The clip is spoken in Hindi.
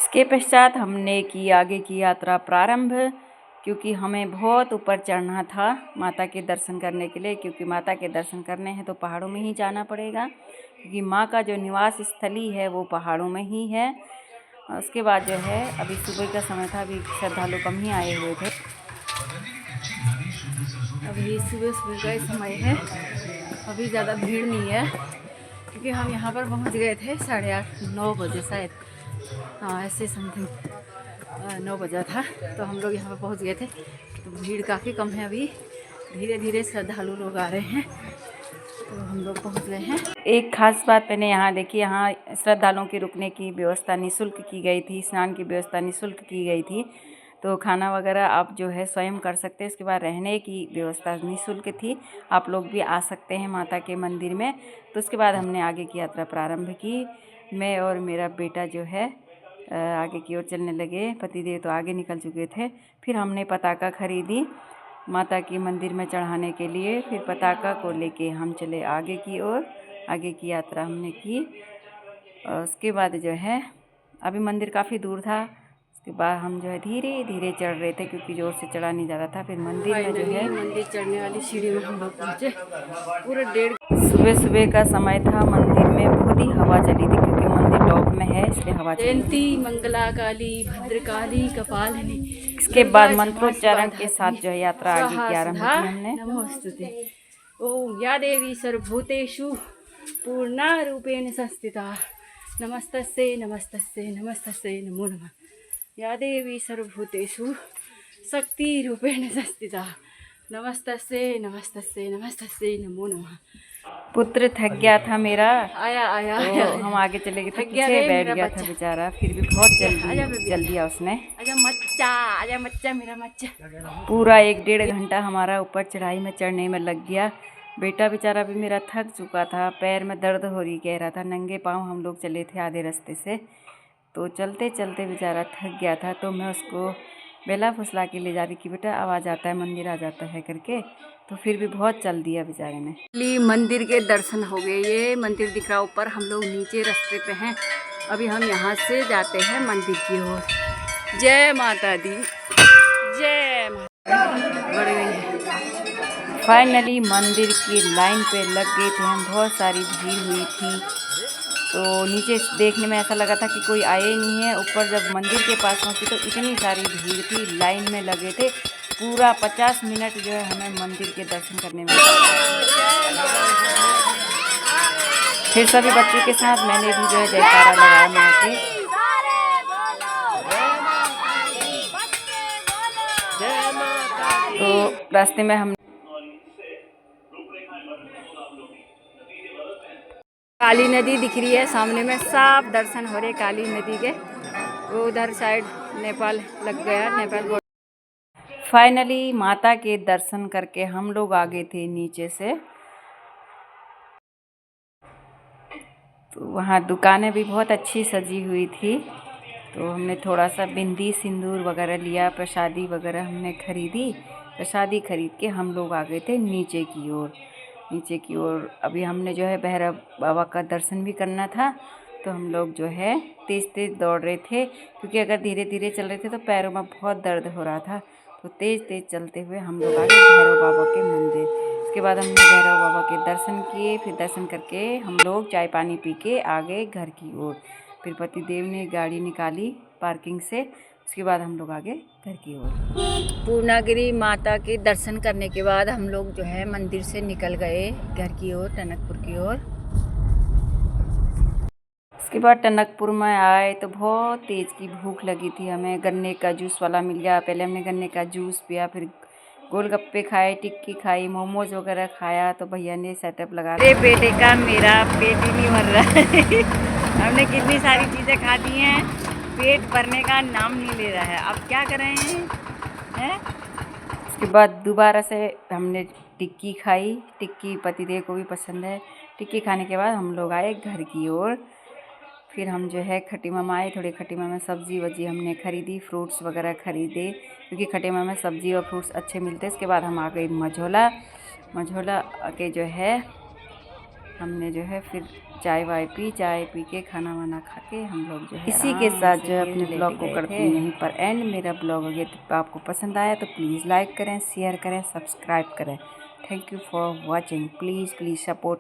इसके पश्चात हमने की आगे की यात्रा प्रारंभ, क्योंकि हमें बहुत ऊपर चढ़ना था माता के दर्शन करने के लिए। क्योंकि माता के दर्शन करने हैं तो पहाड़ों में ही जाना पड़ेगा, क्योंकि माँ का जो निवास स्थली है वो पहाड़ों में ही है। उसके बाद जो है अभी सुबह का समय था, अभी श्रद्धालु कम ही आए हुए थे। अभी सुबह सुबह का ही समय है, अभी ज़्यादा भीड़ नहीं है, क्योंकि हम यहाँ पर पहुँच गए थे 8:30-9 बजे शायद, हाँ ऐसे समथिंग 9 बजा था। तो हम लोग यहाँ पर पहुँच गए थे, तो भीड़ काफ़ी कम है। अभी धीरे धीरे श्रद्धालु लोग आ रहे हैं, तो हम लोग पहुँच गए हैं। एक खास बात मैंने यहाँ देखी, यहाँ श्रद्धालुओं के रुकने की व्यवस्था निःशुल्क की गई थी, स्नान की व्यवस्था निःशुल्क की गई थी। तो खाना वगैरह आप जो है स्वयं कर सकते हैं। उसके बाद रहने की व्यवस्था निःशुल्क थी, आप लोग भी आ सकते हैं माता के मंदिर में। तो उसके बाद हमने आगे की यात्रा प्रारंभ की। मैं और मेरा बेटा जो है आगे की ओर चलने लगे, पतिदेव तो आगे निकल चुके थे। फिर हमने पताका खरीदी माता की मंदिर में चढ़ाने के लिए। फिर पताका को लेके हम चले आगे की ओर, आगे की यात्रा हमने की। और उसके बाद जो है अभी मंदिर काफ़ी दूर था, उसके बाद हम जो है धीरे धीरे चढ़ रहे थे, क्योंकि जोर से चढ़ा नहीं जा रहा था। फिर मंदिर में जो है मंदिर चढ़ने वाली सीढ़ी में हम लोग पहुँचे। पूरे सुबह सुबह का समय था, मंदिर में बहुत ही हवा चली थी, क्योंकि मंदिर टॉप में है इसलिए हवा चली। जयंती मंगला काली भद्रकाली कपालिनी। इसके बाद मंत्रोच्चारण के साथ जो है यात्रा आगे की आरंभ की हमने। नमोस्तुते ओम या देवी सर्वभूतेषु पूर्णा रूपेण संस्थिता नमस्तस्यै नमस्तस्यै नमस्तस्यै नमो नमः। या देवी सर्वभूतेषु शक्ति रूपेण संस्थिता नमस्तस्यै नमस्तस्यै नमस्तस्यै नमो नमः। पुत्र थक गया था मेरा, आया तो हम आगे चले गए थे, पीछे बैठ गया था बेचारा। फिर भी बहुत जल्दी दिया उसने। आजा मच्चा मेरा मच्चा। पूरा 1-1.5 घंटा हमारा ऊपर चढ़ाई में चढ़ने में लग गया। बेटा बेचारा भी मेरा थक चुका था, पैर में दर्द हो रही कह रहा था। नंगे पाँव हम लोग चले थे आधे रास्ते से, तो चलते चलते बेचारा थक गया था। तो मैं उसको बेला फुसला के ले जा रही कि बेटा अब आ जाता है, मंदिर आ जाता है करके। तो फिर भी बहुत चल दिया बेचारे ने। मंदिर के दर्शन हो गए, ये मंदिर दिख रहा ऊपर, हम लोग नीचे रास्ते पे हैं। अभी हम यहाँ से जाते हैं मंदिर की ओर। जय माता दी, जय माता दी। फाइनली मंदिर की लाइन पे लग गए थे हम, बहुत सारी भीड़ हुई थी। तो नीचे देखने में ऐसा लगा था कि कोई आया ही नहीं है। ऊपर जब मंदिर के पास पहुंची तो इतनी सारी भीड़ थी, लाइन में लगे थे। पूरा 50 मिनट जो है हमें मंदिर के दर्शन करने में। फिर सभी बच्चों के साथ मैंने भी जो है जयकारा लगाया माँ के। तो रास्ते में हम काली नदी दिख रही है सामने में, साफ दर्शन हो रहे काली नदी के। वो उधर साइड नेपाल लग गया, नेपाल बॉर्डर। फाइनली माता के दर्शन करके हम लोग आ गए थे नीचे से। तो वहाँ दुकानें भी बहुत अच्छी सजी हुई थी, तो हमने थोड़ा सा बिंदी सिंदूर वगैरह लिया, प्रसादी वगैरह हमने खरीदी। प्रसादी खरीद के हम लोग आ गए थे नीचे की ओर। नीचे की ओर अभी हमने जो है भैरव बाबा का दर्शन भी करना था, तो हम लोग जो है तेज़ तेज़ दौड़ रहे थे, क्योंकि अगर धीरे धीरे चल रहे थे तो पैरों में बहुत दर्द हो रहा था। तो तेज़ तेज़ चलते हुए हम लोग आ गए भैरव बाबा के मंदिर। उसके बाद हमने भैरव बाबा के दर्शन किए। फिर दर्शन करके हम लोग चाय पानी पी के आ गए घर की ओर। फिर पतिदेव ने गाड़ी निकाली पार्किंग से, उसके बाद हम लोग आगे घर की ओर। पूर्णागिरी माता के दर्शन करने के बाद हम लोग जो है मंदिर से निकल गए घर की ओर, टनकपुर की ओर। उसके बाद टनकपुर में आए तो बहुत तेज़ की भूख लगी थी हमें। गन्ने का जूस वाला मिल गया, पहले हमने गन्ने का जूस पिया, फिर गोलगप्पे खाए, टिक्की खाई, मोमोज वगैरह खाया। तो भैया ने सेटअप लगा, अरे बेटे का मेरा पेट ही नहीं भर रहा है। हमने कितनी सारी चीज़ें खा दी हैं, पेट भरने का नाम नहीं ले रहा है, अब क्या करें हैं। उसके बाद दोबारा से हमने टिक्की खाई, टिक्की पतिदेव को भी पसंद है। टिक्की खाने के बाद हम लोग आए घर की ओर। फिर हम जो है खटीमा में आए, थोड़ी खटीमा में सब्ज़ी वब्जी हमने खरीदी, फ्रूट्स वगैरह खरीदे, क्योंकि खटीमा में सब्ज़ी और फ्रूट्स अच्छे मिलते हैं। इसके बाद हम आ गए मझोला। मझोला के जो है हमने जो है फिर चाय वाय पी, चाय पी के खाना वाना खा के हम लोग जो है इसी के साथ जो है अपने ब्लॉग को करते हैं यहीं पर एंड। मेरा ब्लॉग अगर आपको पसंद आया तो प्लीज़ लाइक करें, शेयर करें, सब्सक्राइब करें। Thank you for watching. Please support.